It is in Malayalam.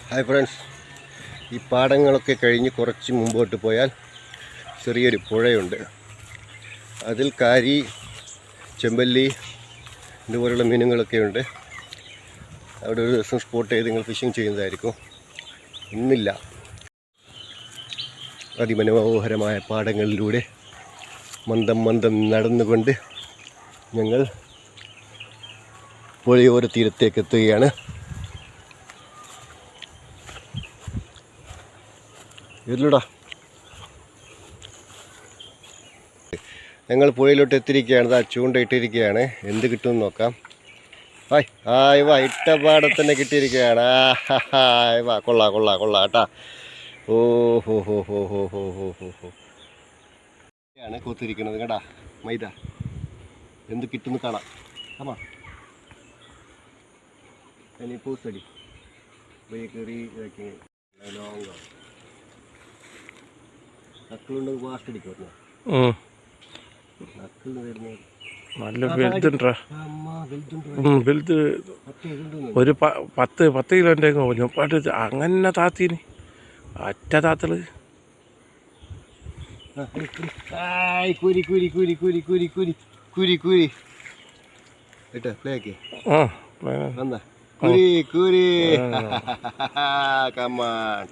ഹായ് ഫ്രണ്ട്സ്, ഈ പാടങ്ങളൊക്കെ കഴിഞ്ഞ് കുറച്ച് മുമ്പോട്ട് പോയാൽ ചെറിയൊരു പുഴയുണ്ട്. അതിൽ കാരി, ചെമ്പല്ലി ഇതുപോലുള്ള മീനുകളൊക്കെ ഉണ്ട്. അവിടെ ഒരു ദിവസം സ്പോട്ട് ചെയ്ത് നിങ്ങൾ ഫിഷിങ് ചെയ്യുന്നതായിരിക്കും. ഇന്നില്ല. അതിമനോഹരമായ പാടങ്ങളിലൂടെ മന്ദം മന്ദം നടന്നുകൊണ്ട് ഞങ്ങൾ പുഴയോര തീരത്തേക്ക് എത്തുകയാണ്. ഇതിലൂടെ ഞങ്ങൾ പുഴയിലോട്ട് എത്തിയിരിക്കുകയാണ്. ആ ചൂണ്ടയിട്ടിരിക്കുകയാണ്. എന്ത് കിട്ടുമെന്ന് നോക്കാം. വാ ഇട്ട പാടെ തന്നെ കിട്ടിയിരിക്കുകയാണ്. വാ കൊള്ളാം കേട്ടാ. ഓ ഹോ ഹോ ഹോ ഹോ ഹോ ഹോ ഹോ ഹോ ആണ് കൊത്തിരിക്കുന്നത് കേട്ടാ. മൈദ എന്ത് കിട്ടുമെന്ന് കാണാം. ആമാ ഇനി പൂസടി കയറി ഇതാക്കി ലോങ്ങ നക്കളുണ്ടെങ്കിൽ ഫാസ്റ്റ് അടിക്കും. നക്കളിന് വരുന്നത് നല്ല വലുതുണ്ടാ. വലുത് ഒരു 10 കിലോൻ്റെ പാട്ട് അങ്ങനെ താത്തിന് ഒറ്റ താത്തള്. കുരി കുരി കുരി കുരി കുരി കുരി കുരി കുരി കേട്ടോ. പ്ലേക്ക് വന്നാ കുരി കുരി കമാൻ.